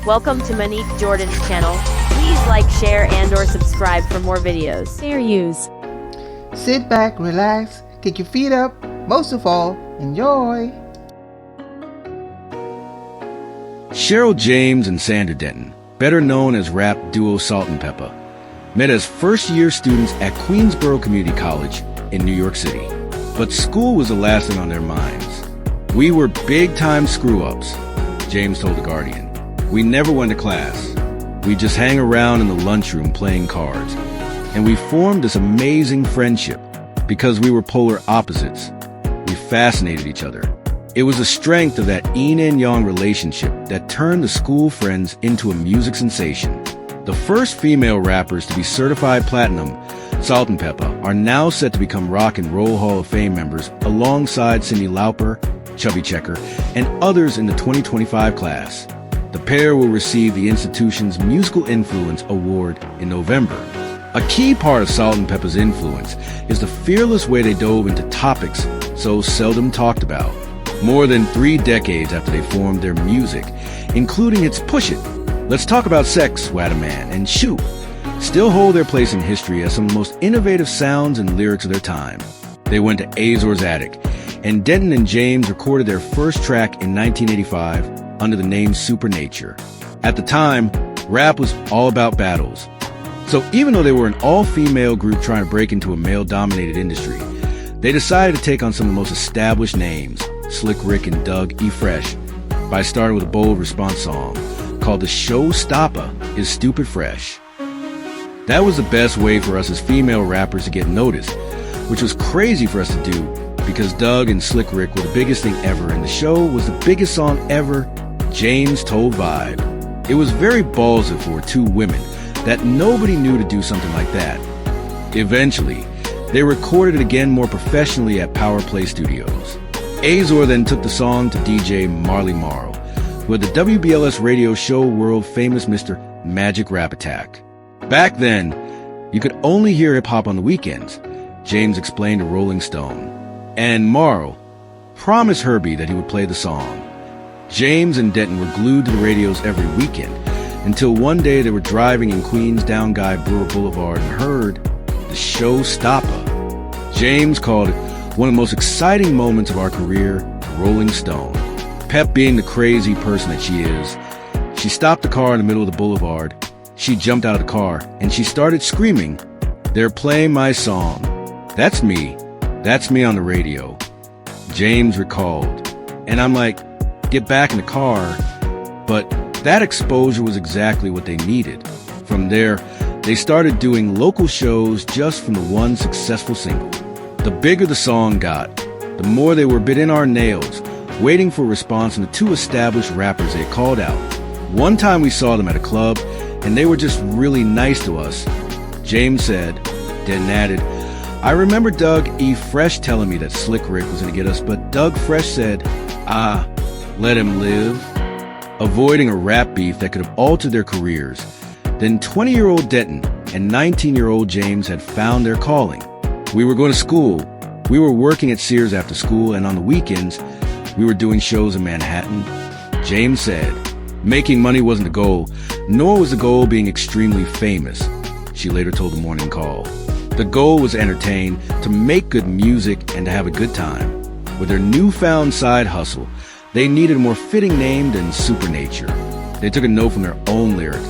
Welcome to Monique Jordan's channel. Please like, share, and/or subscribe for more videos. Fair use. Sit back, relax, kick your feet up, most of all, enjoy. Cheryl James and Sandra Denton, better known as rap duo Salt-N-Pepa, met as first-year students at Queensborough Community College in New York City. But school was the last thing on their minds. "We were big-time screw-ups," James told The Guardian. "We never went to class. We just hang around in the lunchroom playing cards. And we formed this amazing friendship because we were polar opposites. We fascinated each other. It was the strength of that yin and yang relationship that turned the school friends into a music sensation." The first female rappers to be certified platinum, Salt-N-Pepa, are now set to become Rock and Roll Hall of Fame members alongside Cyndi Lauper, Chubby Checker, and others in the 2025 class. The pair will receive the institution's Musical Influence Award in November. A key part of Salt-N-Pepa's influence is the fearless way they dove into topics so seldom talked about. More than 3 decades after they formed their music, including its Push It, Let's Talk About Sex, Wadaman, and Shoot, still hold their place in history as some of the most innovative sounds and lyrics of their time. They went to Azor's attic, and Denton and James recorded their first track in 1985 under the name Supernature. At the time, rap was all about battles. So even though they were an all-female group trying to break into a male-dominated industry, they decided to take on some of the most established names, Slick Rick and Doug E. Fresh, by starting with a bold response song called The Showstopper Is Stupid Fresh. That was the best way for us as female rappers to get noticed, which was crazy for us to do because Doug and Slick Rick were the biggest thing ever, and the show was the biggest song ever, James Told Vibe. It was very ballsy for 2 women that nobody knew to do something like that. Eventually, they recorded it again more professionally at Power Play Studios. Azor then took the song to DJ Marley Marl, who had the WBLS radio show world famous Mr. Magic Rap Attack. Back then, you could only hear hip-hop on the weekends, James explained to Rolling Stone. And Marl promised Herbie that he would play the song. James and Denton were glued to the radios every weekend, until one day they were driving in Queens down Guy Brewer Boulevard and heard The Showstopper. James called it one of the most exciting moments of our career to Rolling Stone. Pep being the crazy person that she is, she stopped the car in the middle of the boulevard. She jumped out of the car and she started screaming, "They're playing my song. That's me. That's me on the radio." James recalled. And I'm like, get back in the car. But that exposure was exactly what they needed. From there, they started doing local shows just from the one successful single. The bigger the song got, the more they were bit in our nails, waiting for a response from the 2 established rappers they called out. One time we saw them at a club, and they were just really nice to us. James said, then added, "I remember Doug E. Fresh telling me that Slick Rick was going to get us, but Doug Fresh said, let him live," avoiding a rap beef that could have altered their careers. Then 20-year-old Denton and 19-year-old James had found their calling. "We were going to school. We were working at Sears after school, and on the weekends, we were doing shows in Manhattan." James said, "Making money wasn't the goal, nor was the goal being extremely famous," she later told the Morning Call. "The goal was to entertain, to make good music, and to have a good time." With their newfound side hustle, they needed a more fitting name than Supernature. They took a note from their own lyric.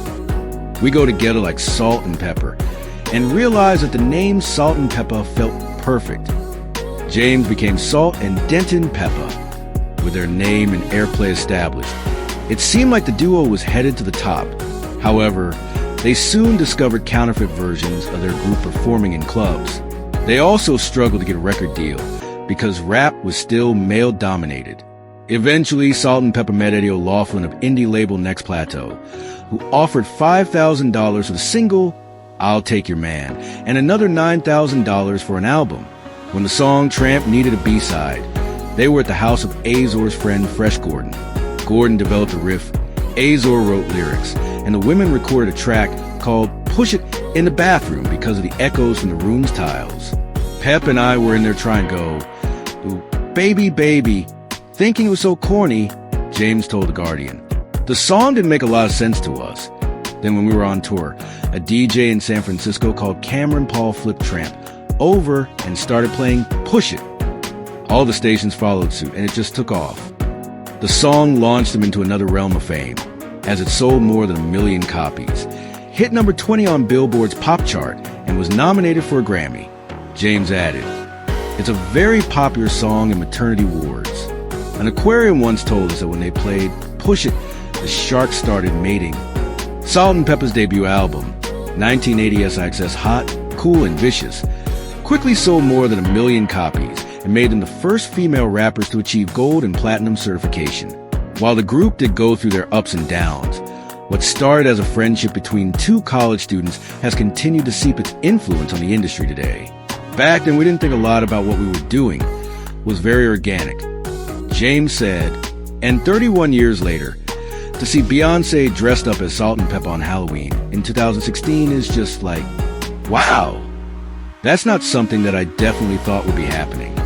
"We go together like salt and pepper," and realized that the name Salt-N-Pepa felt perfect. James became Salt and Denton Pepa. With their name and airplay established, it seemed like the duo was headed to the top. However, they soon discovered counterfeit versions of their group performing in clubs. They also struggled to get a record deal because rap was still male-dominated. Eventually, Salt-N-Pepa met Eddie O'Loughlin of indie label Next Plateau, who offered $5,000 for the single I'll Take Your Man and another $9,000 for an album. When the song Tramp needed a B-side, they were at the house of Azor's friend Fresh Gordon. Gordon developed a riff, Azor wrote lyrics, and the women recorded a track called Push It in the bathroom because of the echoes from the room's tiles. Pep and I were in there trying to go, "Ooh, baby, baby," thinking it was so corny, James told The Guardian. The song didn't make a lot of sense to us. Then when we were on tour, a DJ in San Francisco called Cameron Paul Flip Tramp over and started playing Push It. All the stations followed suit, and it just took off. The song launched him into another realm of fame, as it sold more than 1 million copies, hit number 20 on Billboard's pop chart, and was nominated for a Grammy. James added, "It's a very popular song in maternity wards. An aquarium once told us that when they played Push It, the sharks started mating." Salt-N-Pepa's debut album, 1980 SXS Hot, Cool, and Vicious, quickly sold more than 1 million copies and made them the first female rappers to achieve gold and platinum certification. While the group did go through their ups and downs, what started as a friendship between two college students has continued to seep its influence on the industry today. Back then, we didn't think a lot about what we were doing. It was very organic. James said, and 31 years later, to see Beyonce dressed up as Salt-N-Pepa on Halloween in 2016 is just like, wow. That's not something that I definitely thought would be happening.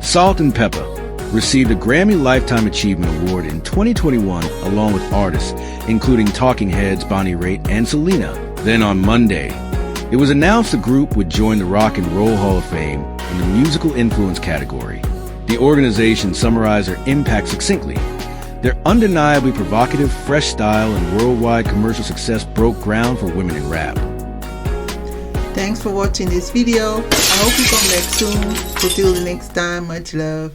Salt-N-Pepa received a Grammy Lifetime Achievement Award in 2021 along with artists including Talking Heads, Bonnie Raitt, and Selena. Then on Monday, it was announced the group would join the Rock and Roll Hall of Fame in the Musical Influence category. The organization summarized their impact succinctly. Their undeniably provocative, fresh style and worldwide commercial success broke ground for women in rap. Thanks for watching this video. I hope you come back soon. Until the next time, much love.